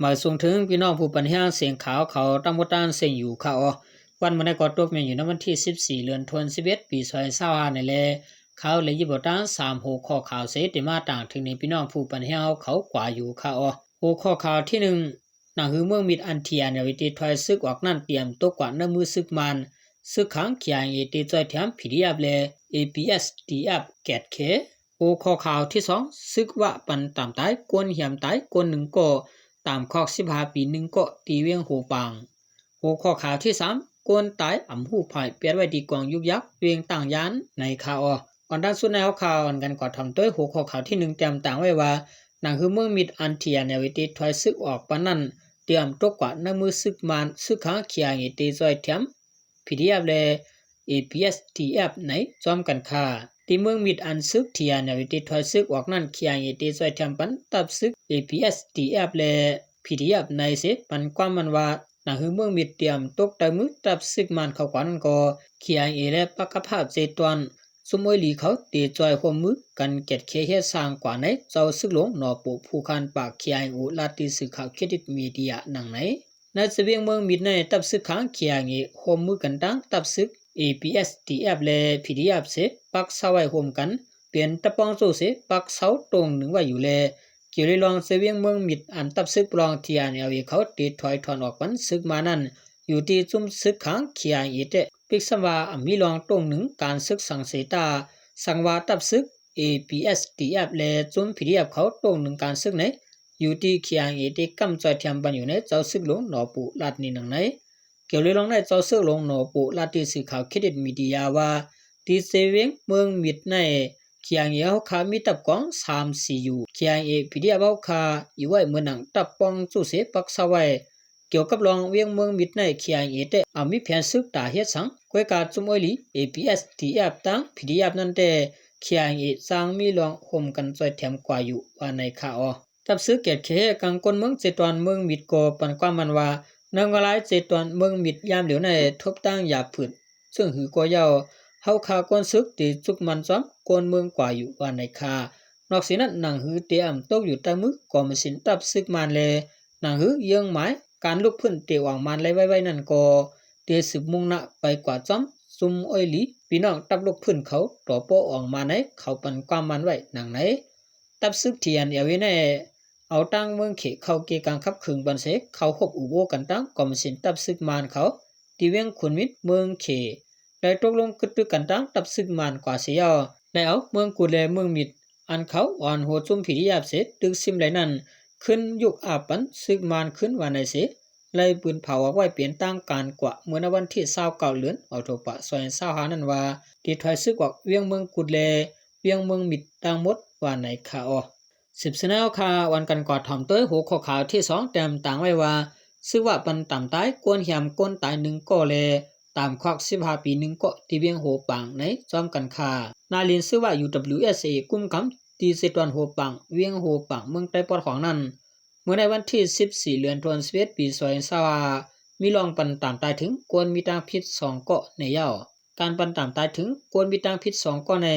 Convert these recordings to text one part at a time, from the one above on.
มาส่งถึงพี่น้องผู้ปัญญาเสียงขาวเขาตำบลตานเสียงอยู่ค่ะวันมันได้ก่อตกแม่นอยู่ในวันที่14เดือนธันวาคมปี2025นี่แหละเขาเลยยิบตาน3หัวข้อข่าวเสติมาต่างถึงในพี่น้องผู้ปัญญาเขากว่าอยู่ค่ะหัวข้อข่าวที่1หนังหือเมืองมิดอันเทียนวิธีถอยซึกออกนั่นเตรียมตกกว่าน้ำมือซึกมันซึกขังเขียงเอติจอยแถมพิริยาเล APSDF แกดเคหัวข้อข่าวที่2ซึกว่าปันตามตายกวนเหี่ยมตายกวนหนึ่งก็ตามคอก15ปีหนึ่งก็ตีเวียงโหปังหัวข้อข่าวที่3กวนตายอ่ำหูภายเปลี่ยนไว้ดีกวางยุกยักเวียงต่างยานในข่าววันด้านสุดในข่าวกันก่อทำด้วยหัวข้อข่าวที่1เตรียมต่างไว้ว่าหนังคือเมืองมิดอันเทียนวิธีถอยซึกออกปานนั้นเตรียมตกกว่าน้ำมือซึกมันซึกขังเขียงเอติจอยแถมพิธีเล APSDF ในจอมกันค่าที่เมืองมิดอันซึกเทียนวิธีถอยซึกออกนั่นเขียงเอติจอยแถมปันตับซึก APSDF เลPDF ในเสปันความมันว่าหนังคือเมืองมิดเตรียมตกตะมือตับซึกมันเข้ากว่านั้นก็เขียงเอและปักภาพเจตวนสมวยหลีเขาตีจอยหัวมือกันเก็ดเคเฮสร้างกว่าในเจ้าซึกหลงนอปูผู้คันปากเขียงอูลาติสื่อข่าวเครดิตมีเดียหนังไหนในเสบียงเมืองมิดในตับซึกขังเขียงเอหัวมือกันตั้งตับซึก APSDF และ PDF เสปักเสาไว้ห่มกันเปลี่ยนตะปองโซเสปักเสาตรงหนึ่งไว้อยู่แลเกี่ยวลองเสบียงเมืองมิดอันตับซึกปลองเทียนเอาเขาตีถอยถอนออกปันซึกมานั้นอยู่ที่จุ่มซึกขังเขียงเอเตปิกสวามีลองตรงหนึ่งการซึกสังเสตาสังวาตับซึก APSDF และจุ่ม PDF เขาตรงหนึ่งการซึกไหนอยู่ที่เขียงเอเตกำจอยเทียมบันอยู่ในเจ้าซึกหลงหนอปูลาดนี่หนังไหนเกี่ยวลองในเจ้าซึกหลงหนอปูลาติสื่อข่าวเครดิตมีเดียว่าที่เซเวงเมืองมิดในเขียงเอเขาขามีตับกอง3 CU เขียงเอ PDF เขาขาอยู่ไว้เมื่อหนังตับปองจู่เสปักเสาไว้เกี่ยวกับรองเวียงเมืองมิดในเขียงเอเตมีแผนซึกตาเฮ็ดสังก้อยกาจุมอลี APSDF ตั้ง PDF นั่นแต่เขียงเอสร้างมีลองห่มกันจอยแถมกว่าอยู่ว่าในข่าวตับซึกเกตเคกังกนเมืองเจตวนเมืองมิดก็ปันความมันว่านังกลายเจตวนเมืองมิดยามเหลียวในทบตั้งยาผืนซึ่งหือก็ยาวเฮาคากนซึกตีจุกมันซ้อมกนเมืองกว่าอยู่ว่าในข่านอกสินั้นหนังหือเตียมตกอยู่ใต้มือก็มาสินตับซึกมันแลหนังหือเยื่องหมายการลุกพื้นเตียวางมันไว้นั่นก็เตสืบมุ่งหน้าไปกว่าจ้อมซุมอ้อยหลีพี่น้องตับลุกพื้นเขาต่อโปออกมาไหนเขาปันความมันไว้หนังไหนตับซึกเทียนเอาไว้ในเอาตั้งเมืองเขเข้าเกกังคับขึงบันเสเขาคบอุโบกันตั้งก็มาสินตับซึกมันเขาที่เวียงขุนมิตรเมืองเขได้ตกลงกึดกันตั้งตับซึกมันกว่าเสียแล้วเมืองกุเลเมืองมิดอันเขาอ่อนหัวจุ่มผียาบเสตึกซิมไหลนั้นขึ้นยุกอาปันซึกมันขึ้นวันไหนเสเลยปืนเผาไว้เปลี่ยนตั้งการกว่าเมื่อวันที่29เดือนออกโทปะซอย25นั้นว่าที่ถอยซึกออกเวียงเมืองกุเลเวียงเมืองมิดต่างหมดว่าไหนข่าว10สนาวข่าววันกันกอดถ่อมตัวหัวข้อข่าวที่2เต็มต่างไว้ว่าซึกว่าปันต่ำตายกวนเหี่ยมก้นตาย1ก็แลตามควัก15ปี1ก็ที่เวียงโหปังในจอมกันค่านาลินซึกว่า UWSA กุมกำตีเซตวันโหปังเวียงโหปังเมืองใต้ปอดของนั้นเมื่อในวันที่14เดือนธันวาคมปี2025มีรองปันตามตายถึงกวนมีตางพิษ2เกาะในยาวการปันตามตายถึงกวนมีตางพิษ2เกาะใน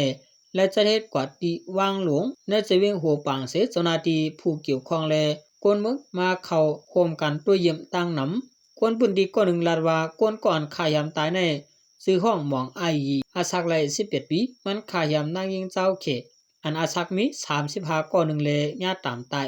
และจะเฮ็ดกว่าตีวางหลวงในจะเวียงโหปังเสเจ้าหน้าที่ผู้เกี่ยวข้องและกวนเมืองมาเข้าโฮมกันตัวเยี่ยมตั้งนำกวนปืนดีก็1ลาดว่ากวนก่อนขายามตายในซื้อห้องหมองไออาสักไล11ปีมันขายามนางยิงเจ้าเขอันอาสักมี35ก่อ1เลยญาติตามตาย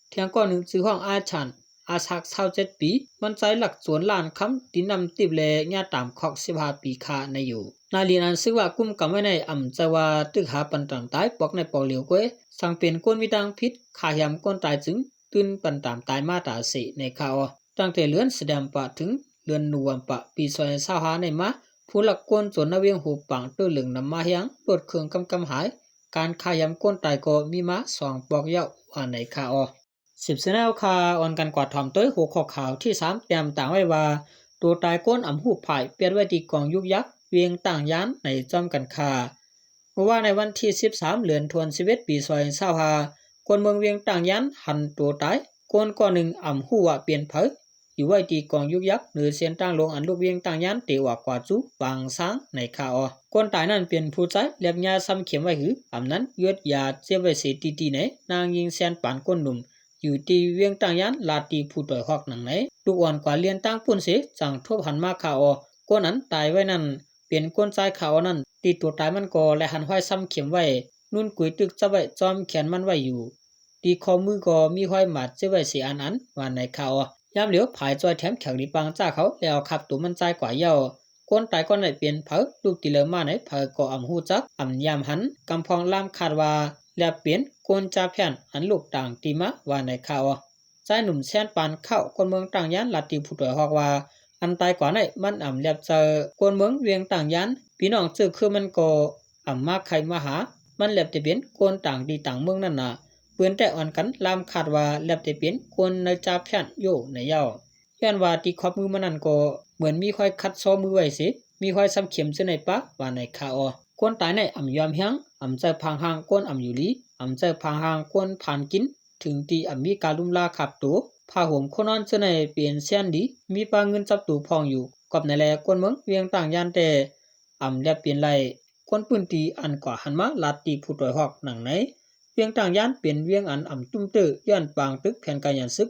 เทียงก่อน1ซื้อห้องอาชันอาสัก27ปีมันใจหลักสวนล้านคำตินำติบแลญาติตามคอก15ปีคาในอยู่นาลีนันซึกว่ากุ้มกำไว้ในอ่ำจะว่าตึกหาปันตามตายปอกในปอกเหลียวก้วยสั่งเป็นก้นมีตังพิษขายามก้นตายจึงตื่นปันตามตายมาตาเสในข่าวตั้งแต่เลือนแสดงปะถึงเลือนนวมปะปี2025ในมาผู้หลักก้นจนนาเวียงหูปังตัวเหลืองนำมายังตรวจเครื่องกำหายการขายามก้นตายก็มีมา2ปอกเย้าว่าในข่าว10สนาวข่าวออนกันกว่าถ่อมตัวหัวข้อข่าวที่3เตรียมต่างไว้ว่าตัวตายก้นอ่ำหูภายเปลี่ยนไว้ที่กองยุกยักษ์เวียงต่างยานในจอมกันค่าเพราะว่าในวันที่13เดือนธันวาคมปี2025คนเมืองเวียงต่างยานหันตัวตายก้นก่อหนึ่งอ่ำหูว่าเปลี่ยนเผยอยู่ไว้ที่กองยุกยักษ์หรือเสียนต่างลงอันลูกเวียงต่างยานเตว่ากว่าจูบางสางในข่าวคนตายนั้นเป็นผู้ใจเล็บยาซ้ำเข็มไว้หืออำนั้นยดยาเจ็บไว้เสตีๆไหนนางยิงเสียนปานก้นหนุ่ม อยู่ตีเวียงต่างยันลาตีผู้ต่อยฮอกหนังไหนลูกอ่อนกว่าเรียนตั้งปุ่นเสจังทบหันมาข่าวก้นนั้นตายไว้นั่นเปลี่ยนก้นใจข่าวนั่นตีตัวตายมันก็และหันห้อยซ้ำเข็มไว้นุ่นกุยตึกจะไว้จอมแขนมันไว้อยู่ตีคอมือก็มีห้อยหมัดจะไว้เสียอันว่าในข่าวยามเหลียวผายจอยแถมแขกดีปังจ้าเขาแล้วขับตัวมันใจกว่าเย้าก้นตายก้นไหนเปลี่ยนเผอลูกตีเหลือมาไหนเผอก็หูจักยามหันกำพองล่ามคาดว่าแล้วเปลี่ยนก้นจ่าแผ่นอันลูกต่างตีมาว่าในข่าวใจหนุ่มแซนปานเข้าคนเมืองต่างยันลาตีผู้ต่อยฮอกว่าอันตายกว่าไหนมันเรียบเจอคนเมืองเวียงต่างยันพี่น้องจื้อคือมันก็มาใครมาหามันเรียบจะเป็นคนต่างดีต่างเมืองนั่นน่ะเปื้อนแต่อ่อนกันลามคาดว่าเรียบจะเป็นคนในจ่าแผ่นโยในเย้าย้อนว่าที่ขอบมือมันนั่นก็เหมือนมีค่อยคัดซ้อมือไว้สิมีค่อยซ้ำเข็มซื่อในปะว่าในข่าวคนตายในยอมเฮียงเจอพังหางก้นอยู่ลีเจอพังหางก้นผ่านกินถึงที่มีการลุมลาขับตัวผ้าห่มคนนอนเจอในเปลี่ยนเสียนดีมีปลาเงินจับตูพองอยู่กับในแลคนเมืองเวียงต่างยานแต่เรียบเปลี่ยนไรคนปืนตีอันกว่าหันมาลาตีผู้ต่อยฮอกหนังไหนเวียงต่างยานเปลี่ยนเวียงตุ้มเตอย้อนปางตึกแผนการยันซึก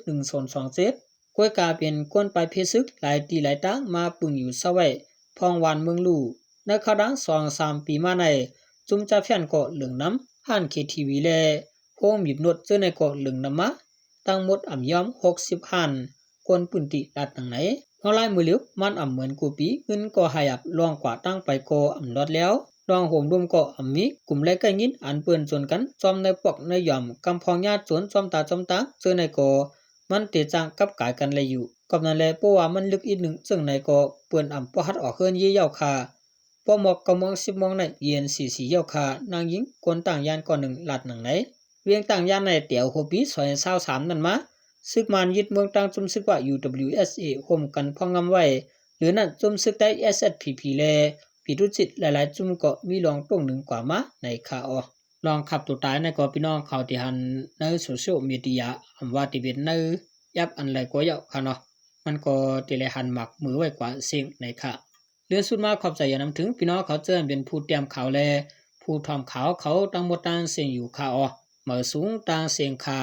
1-2-7ก้อยกาเป็นก้นไปเพซึกหลายตีหลายตั้งมาปึงอยู่ซะไว้พองวานเมืองลู่ในข่าวดัง2-3 ปีมาในจุมจ่าแผ่นก็เหลืองน้ำห้านเคทีวีแลโฮมหยิบนวดเจอในก็เหลืองน้ำมาตั้งหมดยอม60หันคนปืนติลัดหนังไหนเฮาไล่มือเหลียวมันเหมือนกูปีเงินก็หายับลองกว่าตั้งไปก็ลอดแล้วลองโหมรวมก็มีกลุ่มไรใกล้ยินอันเปิ้นจนกันจอมในปอกในยอมกำพองญาติจนจอมตาเจอในก็มันเตจางกับกายกันเลยอยู่กับนั่นแหละเพราะว่ามันลึกอีกหนึ่งซึ่งในก็เปิ้นบ่ฮัดออกเฮือนเยี่ยวคาพอหมอกกำมอง10มองในเย็น44เยี่ยวคานางหญิงคนต่างยานก่อนหนึ่งลัดหนังไหนเวียงต่างยานในเตียวโฮปี2023นั่นมาซึกมันยึดเมืองต่างจุมซึกว่า UWSA ห่มกันพองงำไว้หรือนั่นจุมซึกได้ SSPP แลปีทุจิตหลายๆจุมก็มีลองตรงหนึ่งกว่ามาในข่าวลองขับตัวตายในก็พี่น้องเขาที่หันในโซเชียลมีเดียว่าที่เป็นในยับอันไรก็เยอะค่ะเนาะมันก็ที่เลยหันหมักมือไว้กว่าสิ่งในค่ะเรื่องสุดมาขอบใจอย่านำถึงพี่น้องเขาเจอเป็นผู้เตรียมข่าวแลผู้ทำข่าวเขาตั้งหมดตั้งเสียงอยู่ข่าวเหมือสูงตั้งเสียงค่ะ